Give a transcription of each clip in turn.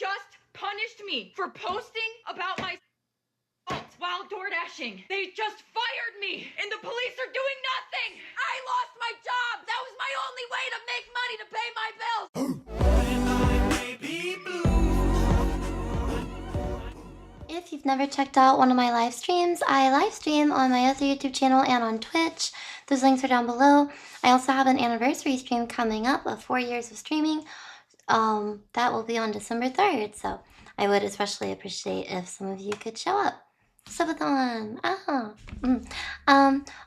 just punished me for posting about my while door dashing. They just fired me, and the police are doing nothing. I lost my job. That was my only way to make money to pay my bills. If you've never checked out one of my live streams, I live stream on my other YouTube channel and on Twitch. Those links are down below. I also have an anniversary stream coming up of 4 years of streaming. That will be on December 3rd, so I would especially appreciate if some of you could show up. Subathon!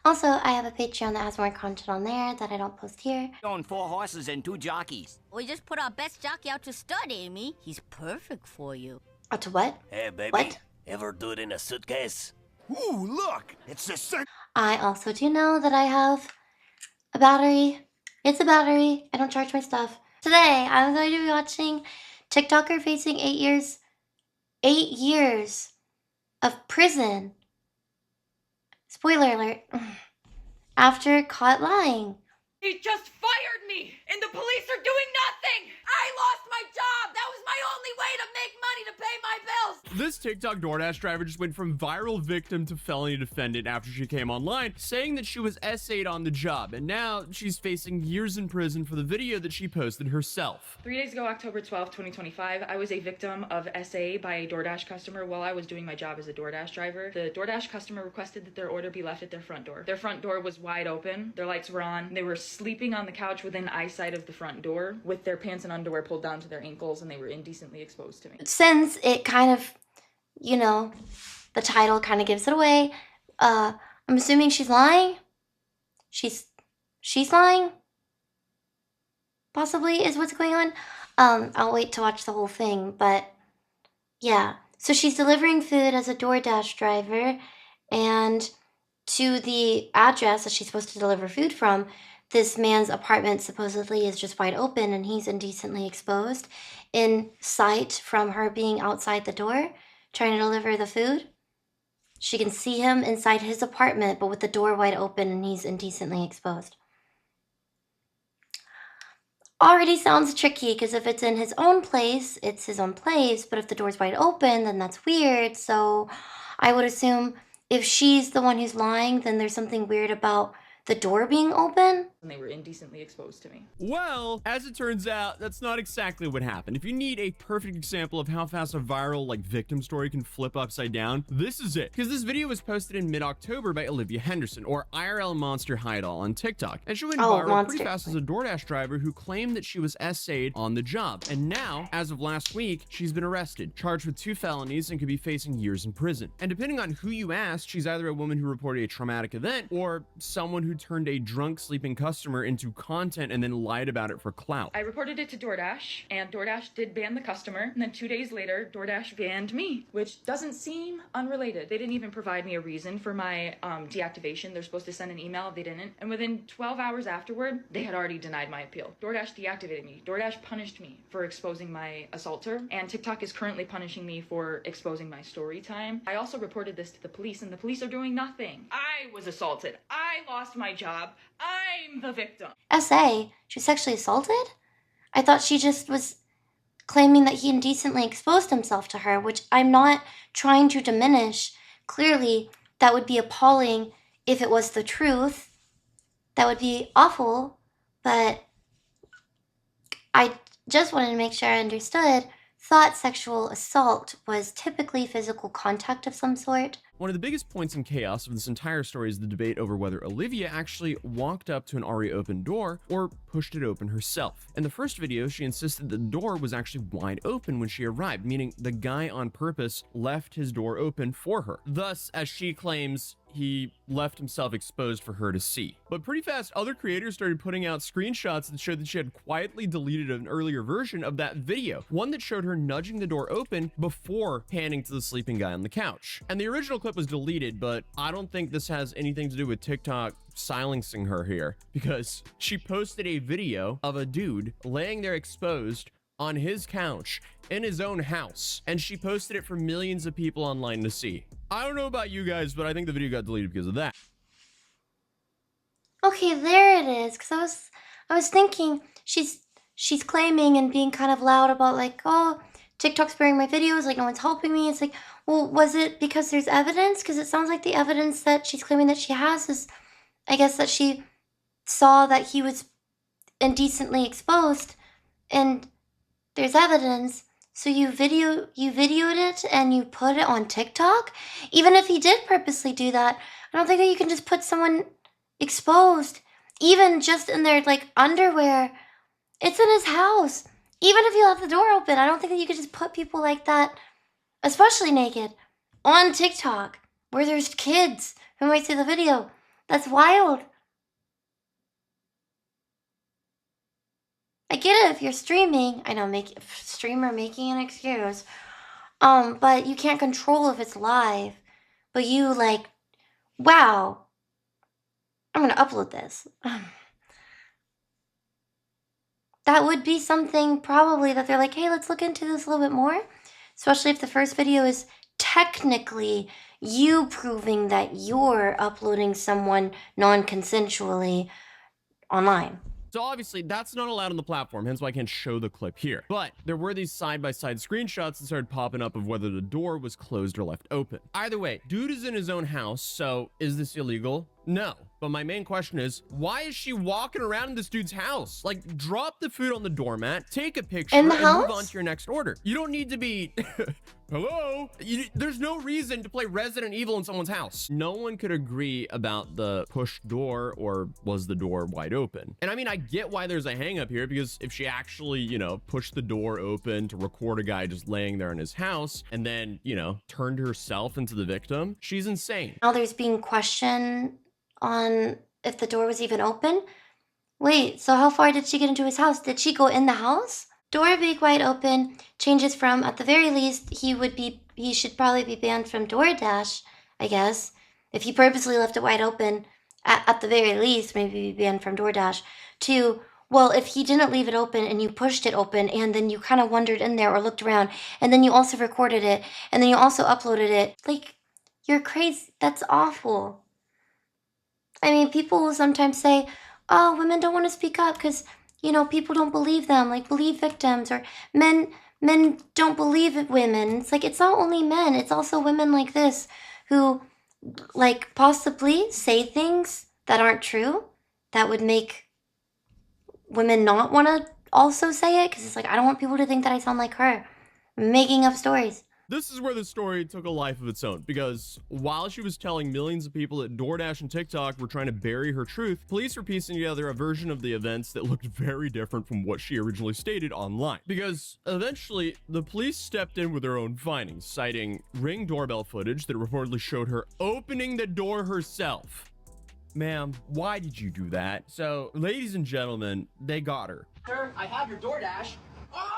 Also, I have a Patreon that has more content on there that I don't post here. On 4 horses and 2 jockeys. We just put our best jockey out to stud, Amy. He's perfect for you. Oh, to what? Hey, baby. What? Ever do it in a suitcase? Ooh, look! It's the same. I also do know that I have a battery. It's a battery. I don't charge my stuff. Today, I'm going to be watching TikToker facing 8 years of prison. Spoiler alert. After caught lying. They just fired me, and the police are doing nothing. I lost my job. That was my only way to make money to pay my bills. This TikTok DoorDash driver just went from viral victim to felony defendant after she came online, saying that she was SA'd on the job, and now she's facing years in prison for the video that she posted herself. 3 days ago, October 12th, 2025, I was a victim of SA by a DoorDash customer while I was doing my job as a DoorDash driver. The DoorDash customer requested that their order be left at their front door. Their front door was wide open, their lights were on, they were sleeping on the couch within eyesight of the front door with their pants and underwear pulled down to their ankles, and they were indecently exposed to me. Since it kind of, you know, the title kind of gives it away, I'm assuming she's lying. She's lying. Possibly is what's going on. I'll wait to watch the whole thing, but yeah. So she's delivering food as a DoorDash driver, and to the address that she's supposed to deliver food from, this man's apartment supposedly is just wide open and he's indecently exposed in sight from her being outside the door trying to deliver the food. She can see him inside his apartment, but with the door wide open and he's indecently exposed. Already sounds tricky, because if it's in his own place, it's his own place, but if the door's wide open, then that's weird. So I would assume if she's the one who's lying, then there's something weird about the door being open. And they were indecently exposed to me. Well, as it turns out, that's not exactly what happened. If you need a perfect example of how fast a viral, victim story can flip upside down, this is it. Because this video was posted in mid-October by Olivia Henderson, or IRL Monster Hideall on TikTok. And she went viral pretty fast as a DoorDash driver who claimed that she was SA'd on the job. And now, as of last week, she's been arrested, charged with 2 felonies, and could be facing years in prison. And depending on who you ask, she's either a woman who reported a traumatic event, or someone who turned a drunk sleeping customer into content and then lied about it for clout. I reported it to DoorDash, and DoorDash did ban the customer, and then 2 days later, DoorDash banned me, which doesn't seem unrelated. They didn't even provide me a reason for my deactivation. They're supposed to send an email, they didn't, and within 12 hours afterward, they had already denied my appeal. DoorDash deactivated me. DoorDash punished me for exposing my assaulter, and TikTok is currently punishing me for exposing my story time. I also reported this to the police, and the police are doing nothing. I was assaulted. I lost my job. I'm the victim. SA? She was sexually assaulted? I thought she just was claiming that he indecently exposed himself to her, which I'm not trying to diminish. Clearly, that would be appalling if it was the truth. That would be awful, but I just wanted to make sure I understood. Thought sexual assault was typically physical contact of some sort. One of the biggest points in chaos of this entire story is the debate over whether Olivia actually walked up to an already open door or pushed it open herself. In the first video, she insisted the door was actually wide open when she arrived, meaning the guy on purpose left his door open for her. Thus, as she claims, he left himself exposed for her to see. But pretty fast, other creators started putting out screenshots that showed that she had quietly deleted an earlier version of that video, one that showed her nudging the door open before panning to the sleeping guy on the couch. And the original clip was deleted, but I don't think this has anything to do with TikTok silencing her here, because she posted a video of a dude laying there exposed on his couch in his own house, and she posted it for millions of people online to see. I don't know about you guys, but I think the video got deleted because of that. Okay, there it is. Because I was thinking she's claiming and being kind of loud about, like, oh, TikTok's blurring my videos, like no one's helping me. It's like, well, was it because there's evidence? Because it sounds like the evidence that she's claiming that she has is, I guess, that she saw that he was indecently exposed, and there's evidence. So you videoed it and you put it on TikTok? Even if he did purposely do that, I don't think that you can just put someone exposed, even just in their like underwear. It's in his house. Even if you left the door open, I don't think that you could just put people like that, especially naked, on TikTok where there's kids who might see the video. That's wild. I get it if you're streaming. I know, streamer making an excuse. But you can't control if it's live. But you like, wow, I'm gonna upload this. That would be something probably that they're like, hey, let's look into this a little bit more. Especially if the first video is technically you proving that you're uploading someone non-consensually online. So obviously that's not allowed on the platform, hence why I can't show the clip here. But there were these side-by-side screenshots that started popping up of whether the door was closed or left open. Either way, dude is in his own house, so is this illegal? No. But my main question is, why is she walking around in this dude's house? Like, drop the food on the doormat, take a picture, In the and house? move on to your next order. You don't need to be, hello? There's no reason to play Resident Evil in someone's house. No one could agree about the push door or was the door wide open. And I mean, I get why there's a hang up here, because if she actually, you know, pushed the door open to record a guy just laying there in his house and then, you know, turned herself into the victim, she's insane. Now there's being question on if the door was even open. Wait, so how far did she get into his house? Did she go in the house? Door being wide open changes from, at the very least, he should probably be banned from DoorDash, I guess. If he purposely left it wide open, at the very least, maybe be banned from DoorDash. To, well, if he didn't leave it open and you pushed it open and then you kind of wandered in there or looked around and then you also recorded it and then you also uploaded it, like, you're crazy. That's awful. I mean, people will sometimes say, oh, women don't want to speak up because, you know, people don't believe them, like believe victims, or men don't believe women. It's like, it's not only men, it's also women like this who like possibly say things that aren't true that would make women not want to also say it, because it's like, I don't want people to think that I sound like her. I'm making up stories. This is where the story took a life of its own, because while she was telling millions of people that DoorDash and TikTok were trying to bury her truth, police were piecing together a version of the events that looked very different from what she originally stated online. Because eventually, the police stepped in with their own findings, citing Ring doorbell footage that reportedly showed her opening the door herself. Ma'am, why did you do that? So, ladies and gentlemen, they got her. Sir, I have your DoorDash. Oh!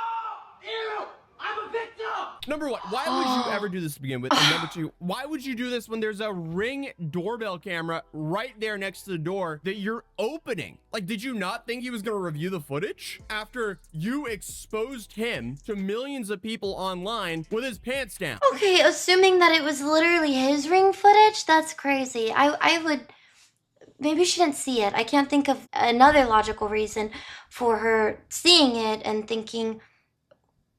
Ew! I'm a victim! Number one, why would you ever do this to begin with? And number two, why would you do this when there's a Ring doorbell camera right there next to the door that you're opening? Like, did you not think he was going to review the footage after you exposed him to millions of people online with his pants down? Okay, assuming that it was literally his Ring footage, that's crazy. I would... Maybe she didn't see it. I can't think of another logical reason for her seeing it and thinking,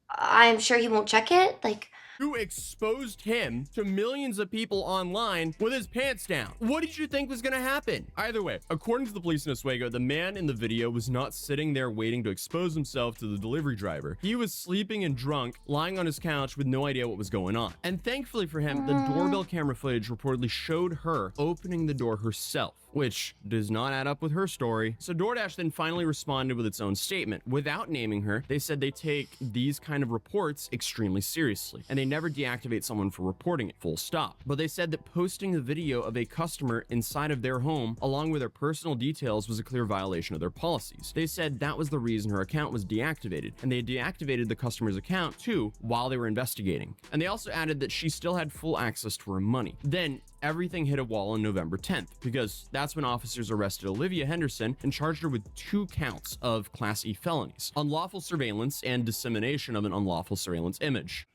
I'm sure he won't check it. Like, You exposed him to millions of people online with his pants down. What did you think was gonna happen? Either way, according to the police in Oswego, the man in the video was not sitting there waiting to expose himself to the delivery driver. He was sleeping and drunk, lying on his couch with no idea what was going on. And thankfully for him, the doorbell camera footage reportedly showed her opening the door herself, which does not add up with her story. So DoorDash then finally responded with its own statement. Without naming her, they said they take these kind of reports extremely seriously, and they never deactivate someone for reporting it, full stop. But they said that posting the video of a customer inside of their home, along with their personal details, was a clear violation of their policies. They said that was the reason her account was deactivated, and they deactivated the customer's account too while they were investigating. And they also added that she still had full access to her money. Then everything hit a wall on November 10th, because that's when officers arrested Olivia Henderson and charged her with 2 counts of Class E felonies: unlawful surveillance and dissemination of an unlawful surveillance image.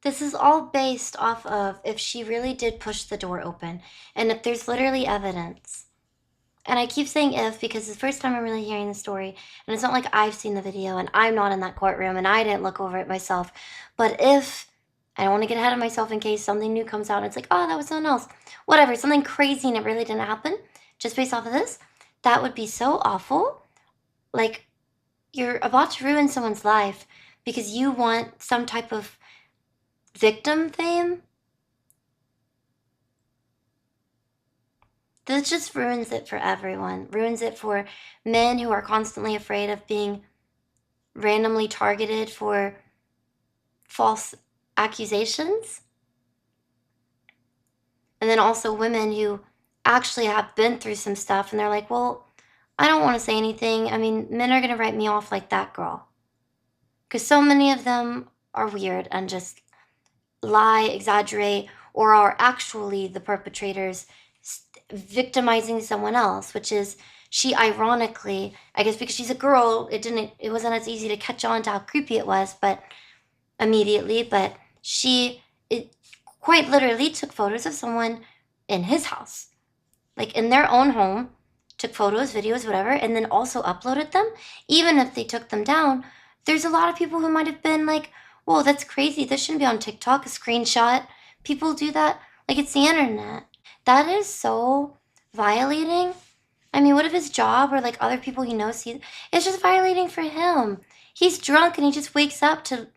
this is all based off of if she really did push the door open and if there's literally evidence. and I keep saying if because it's the first time I'm really hearing the story, and it's not like I've seen the video and I'm not in that courtroom and I didn't look over it myself. But if I don't want to get ahead of myself in case something new comes out and it's like, oh, that was someone else. Whatever, something crazy and it really didn't happen, just based off of this, that would be so awful. Like, you're about to ruin someone's life because you want some type of victim fame. This just ruins it for everyone. Ruins it for men who are constantly afraid of being randomly targeted for false accusations. And then also women who actually have been through some stuff and they're like, well, I don't want to say anything. I mean, men are going to write me off like that girl. Because so many of them are weird and just lie, exaggerate, or are actually the perpetrators victimizing someone else, which is she ironically, I guess because she's a girl, it wasn't as easy to catch on to how creepy it was, but immediately, but it quite literally took photos of someone in his house, like in their own home, took photos, videos, whatever, and then also uploaded them. Even if they took them down, there's a lot of people who might have been like, whoa, that's crazy, this shouldn't be on TikTok, a screenshot. People do that, like it's the internet. That is so violating. I mean, what if his job or like other people he knows it's just violating for him. He's drunk and he just wakes up to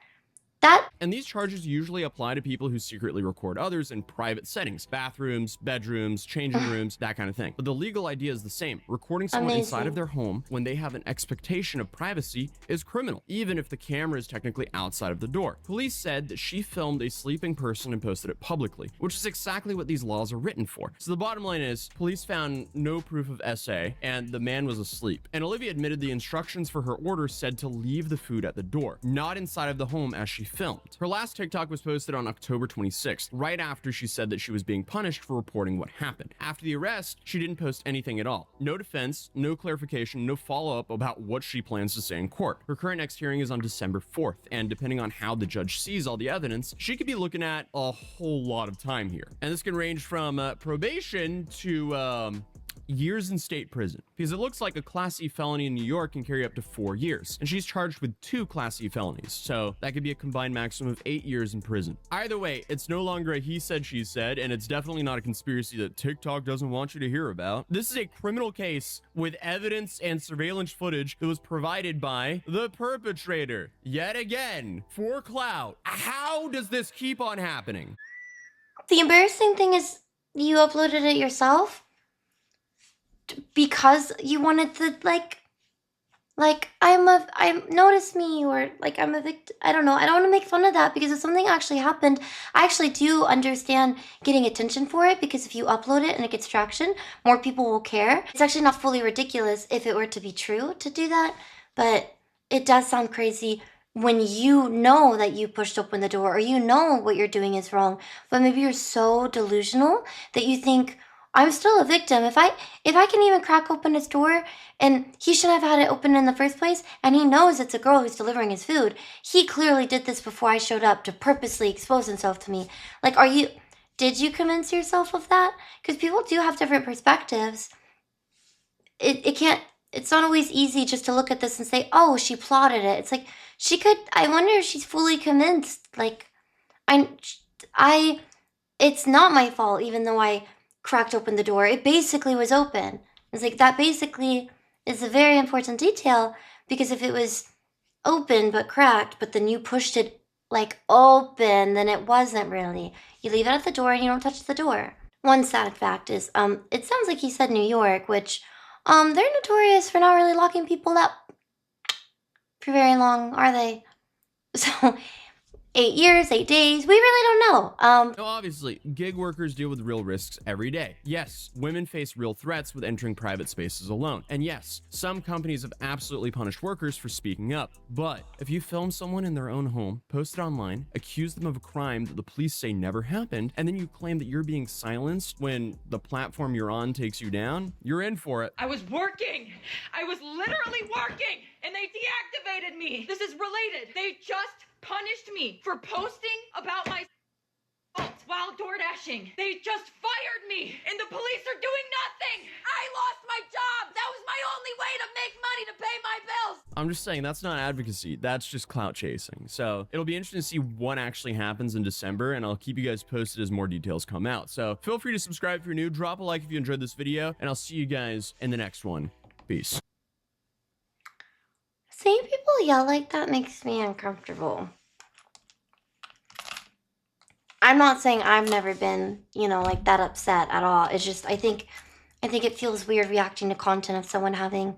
that. And these charges usually apply to people who secretly record others in private settings, bathrooms, bedrooms, changing rooms, that kind of thing. But the legal idea is the same. Recording someone inside of their home when they have an expectation of privacy is criminal, even if the camera is technically outside of the door. Police said that she filmed a sleeping person and posted it publicly, which is exactly what these laws are written for. So the bottom line is, police found no proof of SA, and the man was asleep. And Olivia admitted the instructions for her order said to leave the food at the door, not inside of the home as she filmed. Her last TikTok was posted on October 26th, right after she said that she was being punished for reporting what happened. After the arrest, she didn't post anything at all. No defense, no clarification, no follow-up about what she plans to say in court. Her current next hearing is on December 4th, and depending on how the judge sees all the evidence, she could be looking at a whole lot of time here. And this can range from probation to years in state prison, because it looks like a Class E felony in New York can carry up to 4 years, and she's charged with 2 Class E felonies, so that could be a combined maximum of 8 years in prison. Either way, it's no longer a he said, she said, and it's definitely not a conspiracy that TikTok doesn't want you to hear about. This is a criminal case with evidence and surveillance footage that was provided by the perpetrator. Yet again, for clout. How does this keep on happening? The embarrassing thing is you uploaded it yourself because you wanted to I'm notice me, or like I'm a victim. I don't know. I don't want to make fun of that because if something actually happened, I actually do understand getting attention for it, because if you upload it and it gets traction, more people will care. It's actually not fully ridiculous if it were to be true to do that, but it does sound crazy when you know that you pushed open the door or you know what you're doing is wrong, but maybe you're so delusional that you think, I'm still a victim. If I can even crack open his door, and he shouldn't have had it open in the first place, and he knows it's a girl who's delivering his food. He clearly did this before I showed up to purposely expose himself to me. Like, did you convince yourself of that? Because people do have different perspectives. It's not always easy just to look at this and say, oh, she plotted it. It's like, I wonder if she's fully convinced. Like, it's not my fault, even though I cracked open the door. It basically was open. It's like, that basically is a very important detail, because if it was open but cracked, but then you pushed it like open, then it wasn't really. You leave it at the door and you don't touch the door. One sad fact is, it sounds like he said New York, which, they're notorious for not really locking people up for very long, are they? So, 8 years, 8 days, we really don't know. Now, obviously, gig workers deal with real risks every day. Yes, women face real threats with entering private spaces alone. And yes, some companies have absolutely punished workers for speaking up. But if you film someone in their own home, post it online, accuse them of a crime that the police say never happened, and then you claim that you're being silenced when the platform you're on takes you down, you're in for it. I was working. I was literally working, and they deactivated me. This is related. They just punished me for posting about my fault. while door dashing. They just fired me, and the police are doing nothing. I lost my job. That was my only way to make money to pay my bills. I'm just saying that's not advocacy. That's just clout chasing. So it'll be interesting to see what actually happens in December, and I'll keep you guys posted as more details come out. So feel free to subscribe if you're new, drop a like if you enjoyed this video, and I'll see you guys in the next one. Peace. Seeing people yell like that makes me uncomfortable. I'm not saying I've never been, like that upset at all. It's just I think it feels weird reacting to content of someone having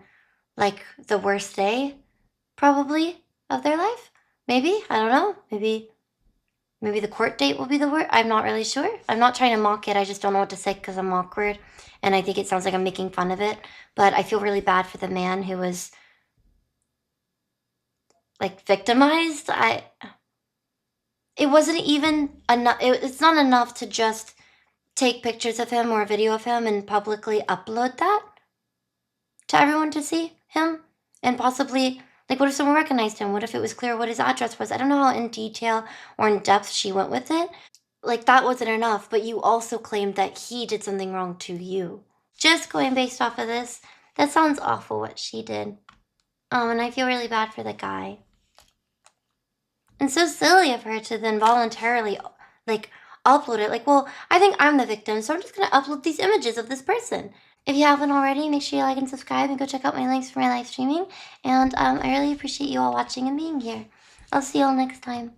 like the worst day probably of their life. Maybe, I don't know. Maybe the court date will be the worst. I'm not really sure. I'm not trying to mock it. I just don't know what to say because I'm awkward and I think it sounds like I'm making fun of it, but I feel really bad for the man who was like victimized. It wasn't even enough. It's not enough to just take pictures of him or a video of him and publicly upload that to everyone to see him. And possibly, like, what if someone recognized him? What if it was clear what his address was? I don't know how in detail or in depth she went with it. Like, that wasn't enough, but you also claimed that he did something wrong to you. Just going based off of this, that sounds awful what she did. And I feel really bad for the guy. And so silly of her to then voluntarily, like, upload it. Like, well, I think I'm the victim, so I'm just going to upload these images of this person. If you haven't already, make sure you like and subscribe and go check out my links for my live streaming. And I really appreciate you all watching and being here. I'll see you all next time.